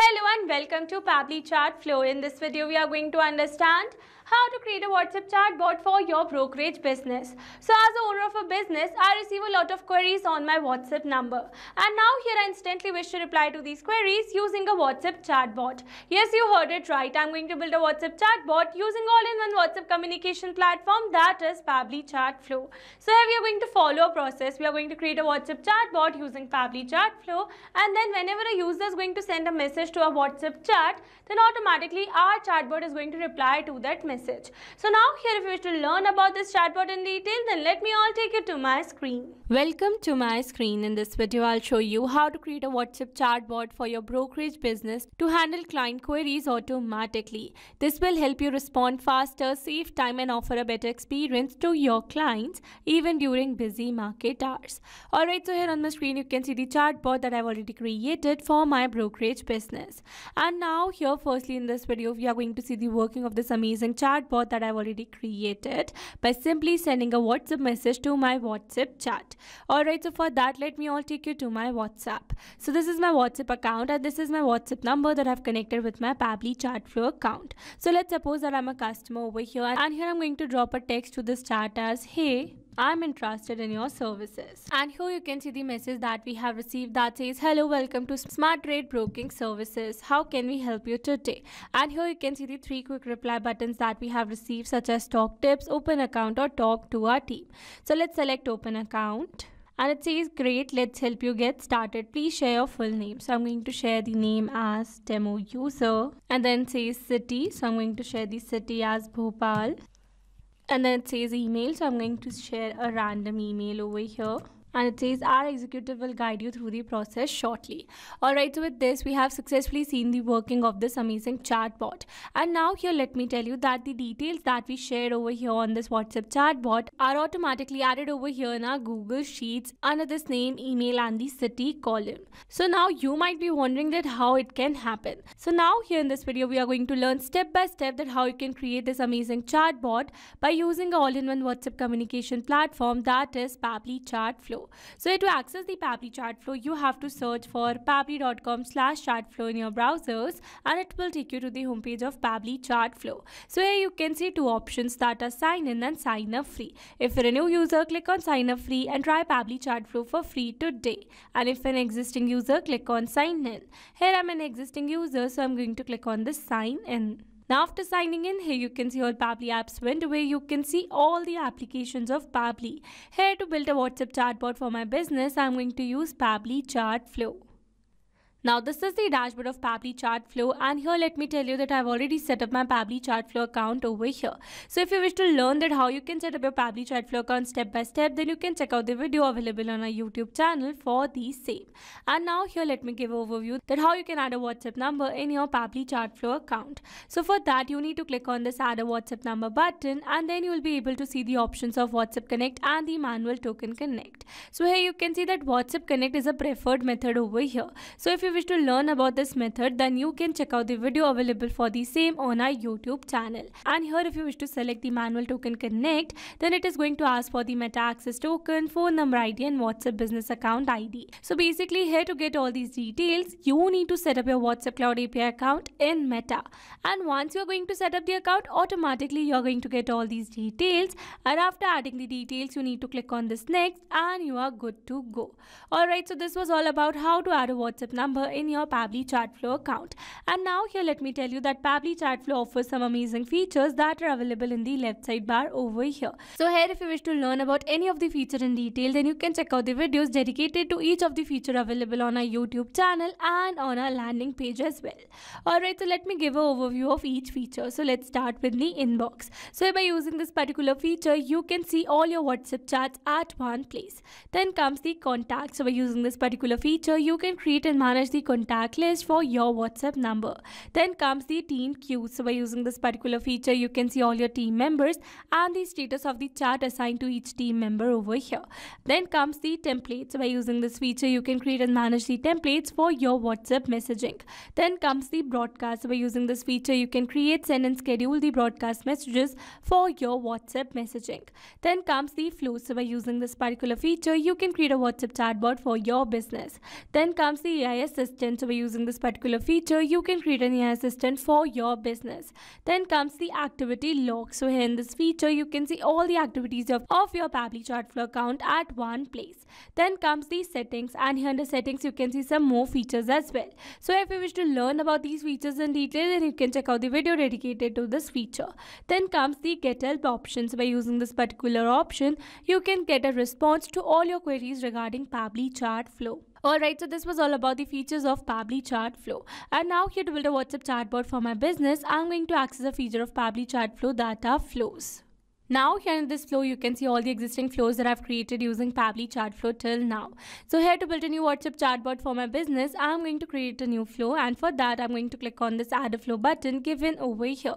Hello and welcome to Pabbly Chat Flow. In this video, we are going to understand how to create a WhatsApp chatbot for your brokerage business. So as the owner of a business, I receive a lot of queries on my WhatsApp number. And now here I instantly wish to reply to these queries using a WhatsApp chatbot. Yes, you heard it right. I'm going to build a WhatsApp chatbot using all-in-one WhatsApp communication platform, that is Pabbly Chat Flow. So here we are going to follow a process. We are going to create a WhatsApp chatbot using Pabbly Chat Flow, and then whenever a user is going to send a message to a WhatsApp chat, then automatically our chatbot is going to reply to that message. So now here, if you wish to learn about this chatbot in detail, then let me all take you to my screen. Welcome to my screen. In this video, I'll show you how to create a WhatsApp chatbot for your brokerage business to handle client queries automatically. This will help you respond faster, save time, and offer a better experience to your clients even during busy market hours. Alright, so here on my screen, you can see the chatbot that I've already created for my brokerage business. And now here, firstly in this video, we are going to see the working of this amazing chatbot that I've already created by simply sending a WhatsApp message to my WhatsApp chat. Alright, so for that, let me all take you to my WhatsApp. So this is my WhatsApp account and this is my WhatsApp number that I've connected with my Pabbly Chat Flow account. So let's suppose that I'm a customer over here, and here I'm going to drop a text to this chat as, "Hey, I'm interested in your services." And here you can see the message that we have received that says, "Hello, welcome to Smart Trade Broking Services. How can we help you today?" And here you can see the 3 quick reply buttons that we have received, such as talk tips, open account, or talk to our team. So let's select open account. And it says, "Great, let's help you get started. Please share your full name." So I'm going to share the name as demo user. And then it says city. So I'm going to share the city as Bhopal. And then it says email, so I'm going to share a random email over here. And it says, "Our executive will guide you through the process shortly." Alright, so with this, we have successfully seen the working of this amazing chatbot. And now here, let me tell you that the details that we shared over here on this WhatsApp chatbot are automatically added over here in our Google Sheets under this name, email, and the city column. So now you might be wondering that how it can happen. So now here in this video, we are going to learn step by step that how you can create this amazing chatbot by using an all-in-one WhatsApp communication platform, that is Pabbly Chat Flow. So to access the Pabbly Chat Flow, you have to search for pabbly.com/chatflow in your browsers, and it will take you to the homepage of Pabbly Chat Flow. So here you can see 2 options, that are sign in and sign up free. If you're a new user, click on sign up free and try Pabbly Chat Flow for free today. And if an existing user, click on sign in. Here I'm an existing user, so I'm going to click on this sign in. Now after signing in, here you can see all Pabbly apps window where you can see all the applications of Pabbly. Here to build a WhatsApp chatbot for my business, I'm going to use Pabbly Chat Flow. Now this is the dashboard of Pabbly Chat Flow, and here let me tell you that I've already set up my Pabbly Chat Flow account over here. So if you wish to learn that how you can set up your Pabbly Chat Flow account step by step, then you can check out the video available on our YouTube channel for the same. And now here let me give an overview that how you can add a WhatsApp number in your Pabbly Chat Flow account. So for that, you need to click on this add a WhatsApp number button, and then you will be able to see the options of WhatsApp Connect and the manual token connect. So here you can see that WhatsApp Connect is a preferred method over here. So if you wish to learn about this method, then you can check out the video available for the same on our YouTube channel. And here if you wish to select the manual token connect, then it is going to ask for the Meta access token, phone number ID, and WhatsApp business account ID. So basically here to get all these details, you need to set up your WhatsApp Cloud API account in Meta. And once you are going to set up the account, automatically you are going to get all these details. And after adding the details, you need to click on this next and you are good to go. Alright, so this was all about how to add a WhatsApp number in your Pabbly Chat Flow account. And now here let me tell you that Pabbly Chat Flow offers some amazing features that are available in the left sidebar over here. So here if you wish to learn about any of the feature in detail, then you can check out the videos dedicated to each of the feature available on our YouTube channel and on our landing page as well. Alright, so let me give an overview of each feature. So let's start with the inbox. So by using this particular feature, you can see all your WhatsApp chats at one place. Then comes the contact. So by using this particular feature, you can create and manage the contact list for your WhatsApp number. Then comes the team queue. So by using this particular feature, you can see all your team members and the status of the chat assigned to each team member over here. Then comes the templates. So by using this feature, you can create and manage the templates for your WhatsApp messaging. Then comes the broadcast. So by using this feature, you can create, send, and schedule the broadcast messages for your WhatsApp messaging. Then comes the flow. So by using this particular feature, you can create a WhatsApp chatbot for your business. Then comes the AI assistant. So by using this particular feature, you can create an AI assistant for your business. Then comes the activity log. So here in this feature, you can see all the activities of your Pabbly Chartflow account at one place. Then comes the settings, and here in the settings, you can see some more features as well. So if you wish to learn about these features in detail, then you can check out the video dedicated to this feature. Then comes the get help option. So by using this particular option, you can get a response to all your queries regarding Pabbly Chartflow. Alright, so this was all about the features of Pabbly Chartflow. And now here to build a WhatsApp chatbot for my business, I'm going to access a feature of Pabbly Chartflow that are flows. Now here in this flow, you can see all the existing flows that I've created using Pabbly Chartflow till now. So here to build a new WhatsApp chatbot for my business, I'm going to create a new flow, and for that I'm going to click on this add a flow button given over here.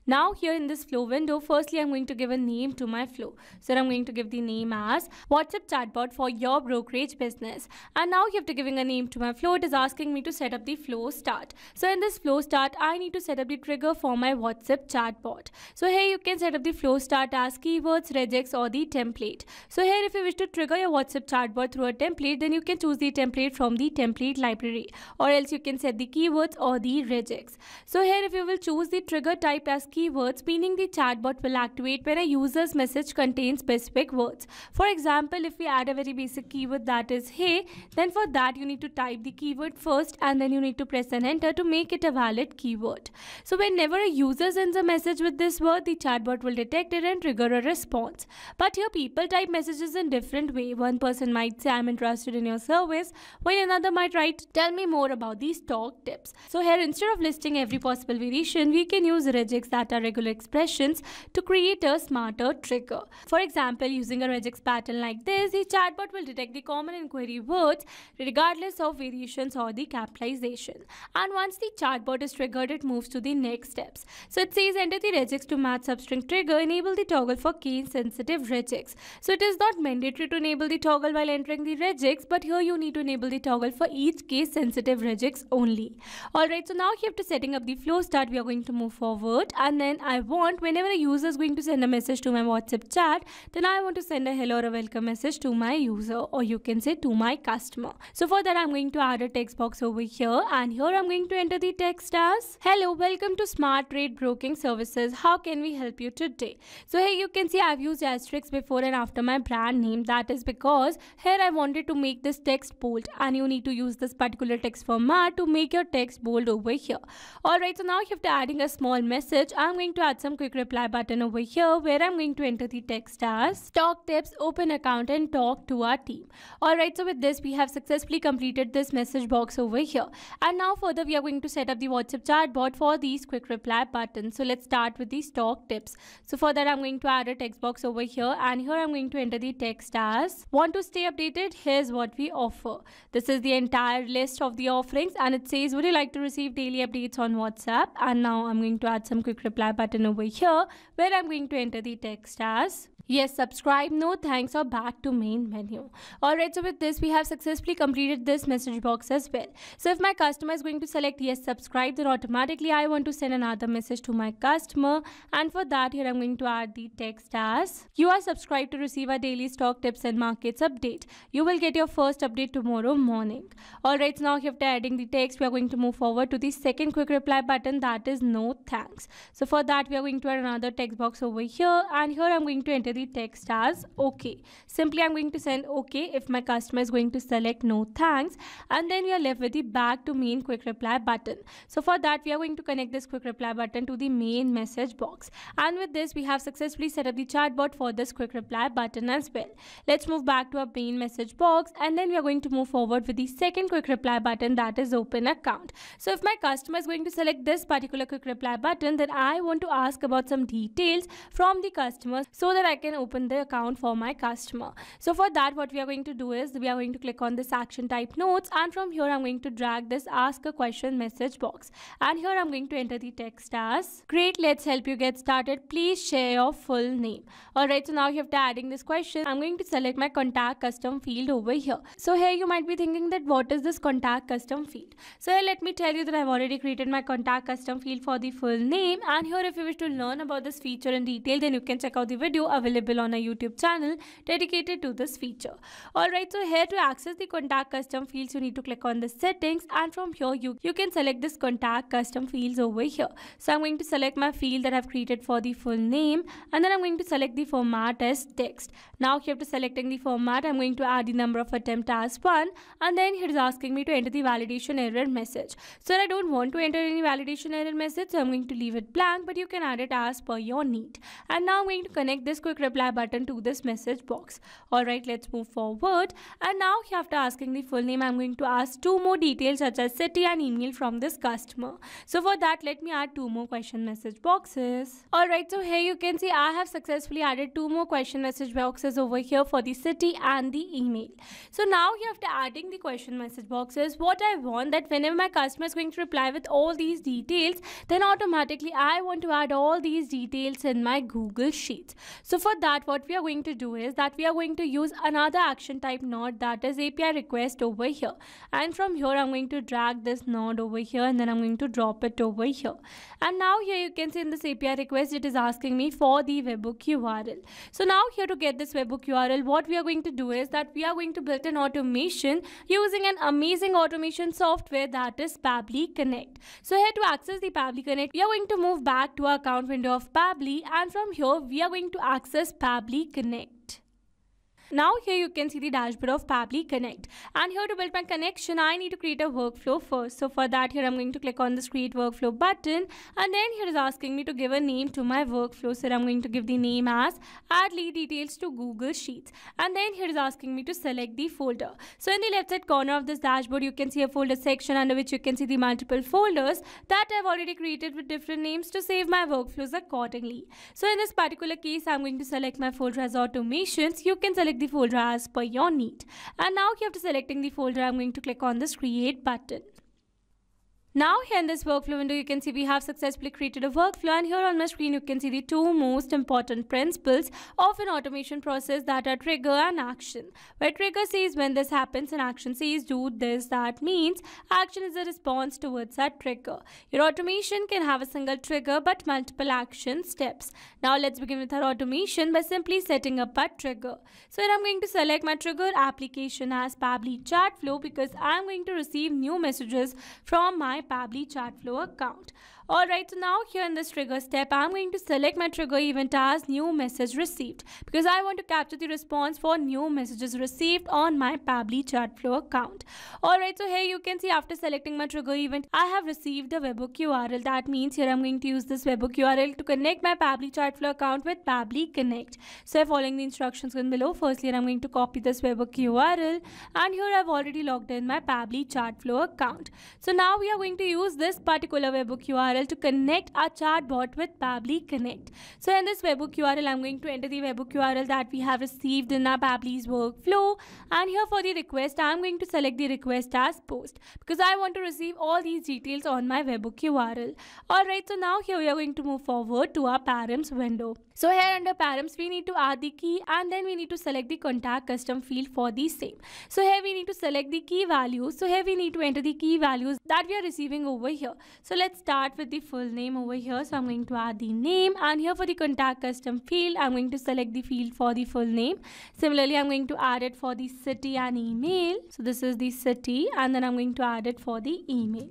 Now here in this flow window, firstly I'm going to give a name to my flow. So I'm going to give the name as WhatsApp chatbot for your brokerage business. And now after giving a name to my flow, it is asking me to set up the flow start. So in this flow start, I need to set up the trigger for my WhatsApp chatbot. So here you can set up the flow start as keywords, regex or the template. So here if you wish to trigger your WhatsApp chatbot through a template, then you can choose the template from the template library, or else you can set the keywords or the regex. So here if you will choose the trigger type as keywords, meaning the chatbot will activate when a user's message contains specific words. For example, if we add a very basic keyword that is hey, then for that you need to type the keyword first and then you need to press an enter to make it a valid keyword. So whenever a user sends a message with this word, the chatbot will detect it and trigger a response. But here people type messages in different way. One person might say I'm interested in your service, while another might write tell me more about these stock tips. So here instead of listing every possible variation, we can use regex that are regular expressions to create a smarter trigger. For example, using a regex pattern like this, the chatbot will detect the common inquiry words regardless of variations or the capitalization. And once the chatbot is triggered, it moves to the next steps. So it says enter the regex to match substring trigger, enable the toggle for case sensitive regex. So it is not mandatory to enable the toggle while entering the regex, but here you need to enable the toggle for each case sensitive regex only. Alright, so now here after setting up the flow start, we are going to move forward, and then I want whenever a user is going to send a message to my WhatsApp chat, then I want to send a hello or a welcome message to my user, or you can say to my customer. So for that I'm going to add a text box over here, and here I'm going to enter the text as hello, welcome to Smart Trade Broking Services, how can we help you today? So here you can see I've used asterisks before and after my brand name. That is because here I wanted to make this text bold, and you need to use this particular text format to make your text bold over here. Alright, so now after adding a small message, I'm going to add some quick reply button over here where I'm going to enter the text as stock tips, open account and talk to our team. Alright, so with this we have successfully completed this message box over here, and now further we are going to set up the WhatsApp chatbot for these quick reply buttons. So let's start with the stock tips. So for that I'm going to add a text box over here, and here I'm going to enter the text as want to stay updated, here's what we offer. This is the entire list of the offerings, and it says would you like to receive daily updates on WhatsApp. And now I'm going to add some quick reply button over here where I'm going to enter the text as yes, subscribe, no thanks, or back to main menu. Alright, so with this we have successfully completed this message box as well. So if my customer is going to select yes, subscribe, then automatically I want to send another message to my customer, and for that here I'm going to add the text as you are subscribed to receive our daily stock tips and markets update. You will get your first update tomorrow morning. Alright, so now after adding the text, we are going to move forward to the second quick reply button, that is no thanks. So for that we are going to add another text box over here, and here I'm going to enter the text as okay. Simply I'm going to send okay if my customer is going to select no thanks, and then we are left with the back to main quick reply button. So for that we are going to connect this quick reply button to the main message box, and with this we have successfully set up the chatbot for this quick reply button as well. Let's move back to our main message box, and then we are going to move forward with the second quick reply button, that is open account. So if my customer is going to select this particular quick reply button, then I want to ask about some details from the customer so that I can open the account for my customer. So for that what we are going to do is we are going to click on this action type notes, and from here I'm going to drag this ask a question message box, and here I'm going to enter the text as great, let's help you get started, please share your full name. Alright, so now after adding this question, I'm going to select my contact custom field over here. So here you might be thinking that what is this contact custom field? So here let me tell you that I've already created my contact custom field for the full name, and here if you wish to learn about this feature in detail, then you can check out the video available available on a YouTube channel dedicated to this feature. Alright, so here to access the contact custom fields, you need to click on the settings, and from here you can select this contact custom fields over here. So I'm going to select my field that I've created for the full name, and then I'm going to select the format as text. Now here to selecting the format, I'm going to add the number of attempt as 1, and then here is asking me to enter the validation error message. So I don't want to enter any validation error message, so I'm going to leave it blank, but you can add it as per your need. And now I'm going to connect this quick reply button to this message box. Alright, let's move forward. And now here after asking the full name, I'm going to ask 2 more details such as city and email from this customer. So for that, let me add 2 more question message boxes. Alright, so here you can see I have successfully added 2 more question message boxes over here for the city and the email. So now here after adding the question message boxes, what I want that whenever my customer is going to reply with all these details, then automatically I want to add all these details in my Google Sheets. So for that, what we are going to do is that we are going to use another action type node, that is API request over here. And from here I'm going to drag this node over here, and then I'm going to drop it over here. And now here you can see in this API request, it is asking me for the webhook URL. So now here to get this webhook URL, what we are going to do is that we are going to build an automation using an amazing automation software, that is Pabbly Connect. So here to access the Pabbly Connect, we are going to move back to our account window of Pabbly, and from here we are going to access Pabbly Connect. Now here you can see the dashboard of Pabbly Connect, and here to build my connection I need to create a workflow first. So for that, here I'm going to click on this create workflow button, and then here is asking me to give a name to my workflow. So I'm going to give the name as add lead details to Google Sheets, and then here is asking me to select the folder. So in the left side corner of this dashboard you can see a folder section under which you can see the multiple folders that I've already created with different names to save my workflows accordingly. So in this particular case I'm going to select my folder as automations. You can select the folder as per your need. And now here after selecting the folder, I'm going to click on this create button. Now here in this workflow window, you can see we have successfully created a workflow, and here on my screen you can see the 2 most important principles of an automation process, that are trigger and action. Where trigger says when this happens and action says do this, that means action is a response towards that trigger. Your automation can have a single trigger but multiple action steps. Now let's begin with our automation by simply setting up a trigger. So here I'm going to select my trigger application as Pabbly Chatflow, because I'm going to receive new messages from my Pabbly Chatflow account. Alright, so now here in this trigger step, I'm going to select my trigger event as new message received, because I want to capture the response for new messages received on my Pabbly Chatflow account. Alright, so here you can see after selecting my trigger event, I have received the webhook URL. That means here I'm going to use this webhook URL to connect my Pabbly Chatflow account with Pabbly Connect. So following the instructions given below, firstly I'm going to copy this webhook URL, and here I've already logged in my Pabbly Chatflow account. So now we are going to use this particular webhook URL to connect our chatbot with Pabbly Connect. So in this webhook URL, I'm going to enter the webhook URL that we have received in our Pabbly's workflow, and here for the request, I'm going to select the request as post, because I want to receive all these details on my webhook URL. Alright, so now here we are going to move forward to our params window. So here under params, we need to add the key, and then we need to select the contact custom field for the same. So here we need to select the key values. So here we need to enter the key values that we are receiving over here. So let's start with the full name over here. So I'm going to add the name, and here for the contact custom field, I'm going to select the field for the full name. Similarly, I'm going to add it for the city and email. So this is the city, and then I'm going to add it for the email.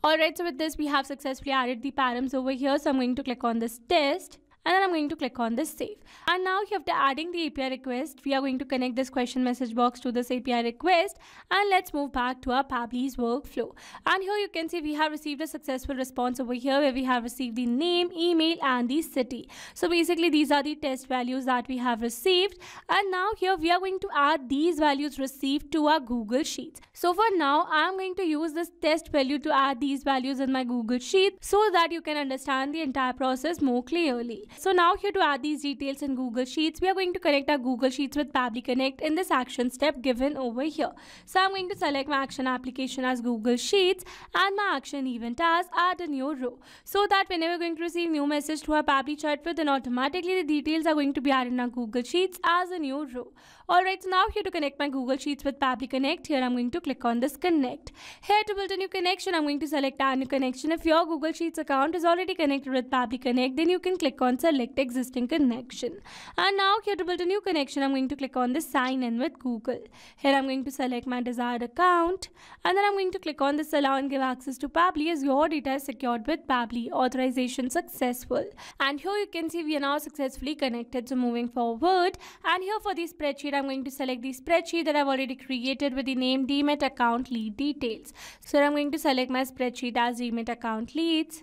Alright, so with this we have successfully added the params over here. So I'm going to click on this test, and then I'm going to click on this save. And now after adding the API request, we are going to connect this question message box to this API request, and let's move back to our Pabbly's workflow. And here you can see we have received a successful response over here, where we have received the name, email and the city. So basically these are the test values that we have received, and now here we are going to add these values received to our Google Sheets. So for now I'm going to use this test value to add these values in my Google Sheet, so that you can understand the entire process more clearly. So now here to add these details in Google Sheets, we are going to connect our Google Sheets with Pabbly Connect in this action step given over here. So I'm going to select my action application as Google Sheets, and my action event as add a new row, so that whenever we're going to receive new message to our Pabbly Chatflow, then automatically the details are going to be added in our Google Sheets as a new row. Alright, so now here to connect my Google Sheets with Pabbly Connect, here I'm going to click on this connect. Here to build a new connection, I'm going to select add new connection. If your Google Sheets account is already connected with Pabbly Connect, then you can click on select existing connection. And now here to build a new connection, I'm going to click on this sign in with Google. Here I'm going to select my desired account, and then I'm going to click on this allow and give access to Pabbly as your data is secured with Pabbly. Authorization successful. And here you can see we are now successfully connected. So moving forward, and here for the spreadsheet, I'm going to select the spreadsheet that I've already created with the name Demat account lead details. So I'm going to select my spreadsheet as Demat account leads.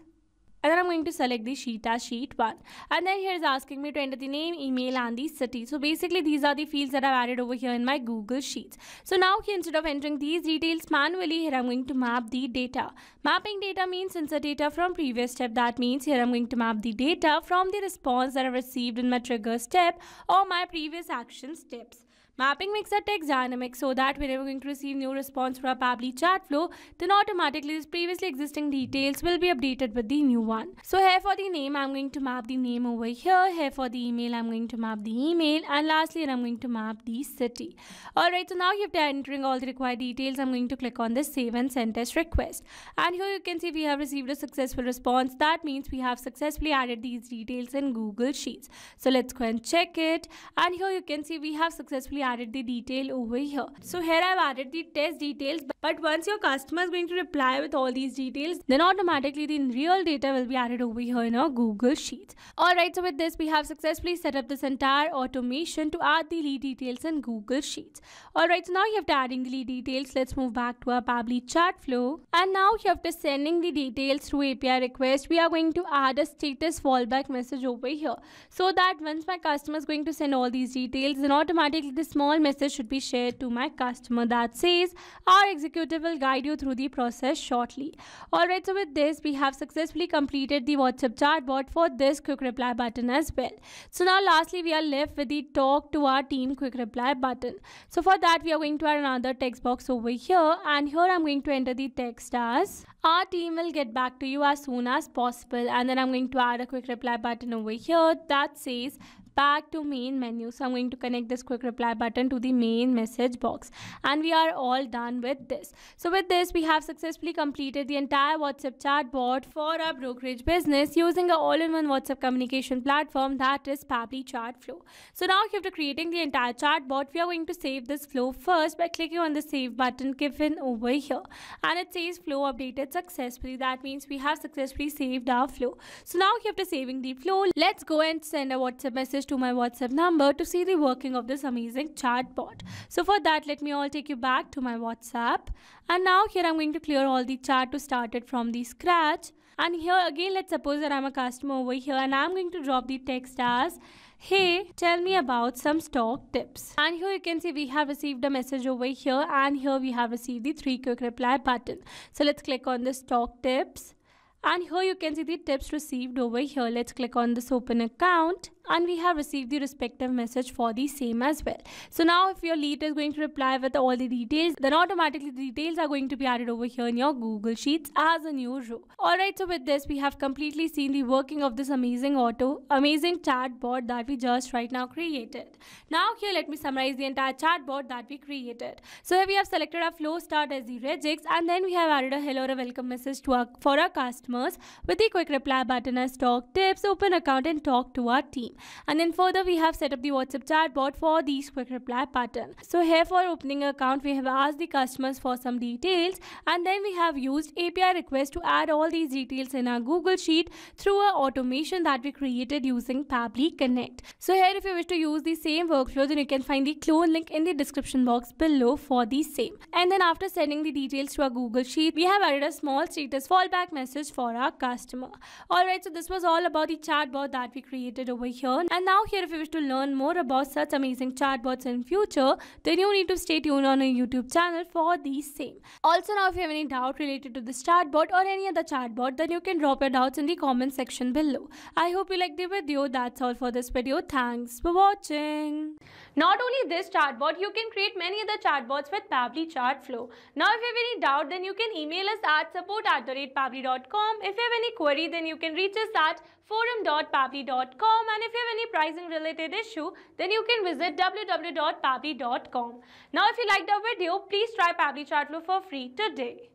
And then I'm going to select the sheet as sheet 1. And then here is asking me to enter the name, email and the city. So basically these are the fields that I've added over here in my Google Sheets. So now here instead of entering these details manually, here I'm going to map the data. Mapping data means insert data from previous step. That means here I'm going to map the data from the response that I received in my trigger step or my previous action steps. Mapping makes our text dynamic so that whenever we're going to receive new response from our Pabbly chat flow, then automatically these previously existing details will be updated with the new one. So here for the name, I'm going to map the name over here. Here for the email, I'm going to map the email. And lastly, I'm going to map the city. Alright, so now after entering all the required details, I'm going to click on this save and send test request. And here you can see we have received a successful response. That means we have successfully added these details in Google Sheets. So let's go and check it. And here you can see we have successfully added the detail over here. So here I've added the test details, but once your customer is going to reply with all these details, then automatically the real data will be added over here in our Google Sheets. Alright, so with this we have successfully set up this entire automation to add the lead details in Google Sheets. Alright, so now after adding the lead details, let's move back to our Pabbly chat flow. And now after sending the details through API request, we are going to add a status fallback message over here. So that once my customer is going to send all these details, then automatically this small message should be shared to my customer that says our executive will guide you through the process shortly. Alright, so with this we have successfully completed the WhatsApp chatbot for this quick reply button as well. So now lastly we are left with the talk to our team quick reply button. So for that we are going to add another text box over here, and here I'm going to enter the text as our team will get back to you as soon as possible, and then I'm going to add a quick reply button over here that says back to main menu. So I'm going to connect this quick reply button to the main message box, and we are all done with this. So with this we have successfully completed the entire WhatsApp chatbot for our brokerage business using an all-in-one WhatsApp communication platform that is Pabbly Chatflow. So now after creating the entire chatbot, we are going to save this flow first by clicking on the save button given over here, and it says flow updated successfully. That means we have successfully saved our flow. So now after saving the flow, let's go and send a WhatsApp message to my WhatsApp number to see the working of this amazing chatbot. So for that, let me all take you back to my WhatsApp, and now here I'm going to clear all the chat to start it from the scratch. And here again, let's suppose that I'm a customer over here, and I'm going to drop the text as hey, tell me about some stock tips. And here you can see we have received a message over here, and here we have received the 3 quick reply button. So let's click on the stock tips, and here you can see the tips received over here. Let's click on this open account, and we have received the respective message for the same as well. So now if your lead is going to reply with all the details, then automatically the details are going to be added over here in your Google Sheets as a new row. Alright, so with this we have completely seen the working of this amazing chatbot that we just right now created. Now here let me summarize the entire chatbot that we created. So here we have selected our flow start as the regex, and then we have added a hello or a welcome message to for our customers with the quick reply button as stock tips, open account and talk to our team. And then further we have set up the WhatsApp chatbot for these quick reply button. So here for opening account we have asked the customers for some details, and then we have used API request to add all these details in our Google Sheet through our automation that we created using Pabbly Connect. So here if you wish to use the same workflow, then you can find the clone link in the description box below for the same. And then after sending the details to our Google Sheet, we have added a small status fallback message for our customer. Alright, so this was all about the chatbot that we created over here. And now here if you wish to learn more about such amazing chatbots in future, then you need to stay tuned on our YouTube channel for these same. Also now if you have any doubt related to this chatbot or any other chatbot, then you can drop your doubts in the comment section below. I hope you liked the video. That's all for this video. Thanks for watching. Not only this chatbot, you can create many other chatbots with Pabbly Chatflow. Now, if you have any doubt, then you can email us at support@pabbly.com. If you have any query, then you can reach us at forum.pabbly.com. And if you have any pricing related issue, then you can visit www.pabbly.com. Now, if you liked our video, please try Pabbly Chatflow for free today.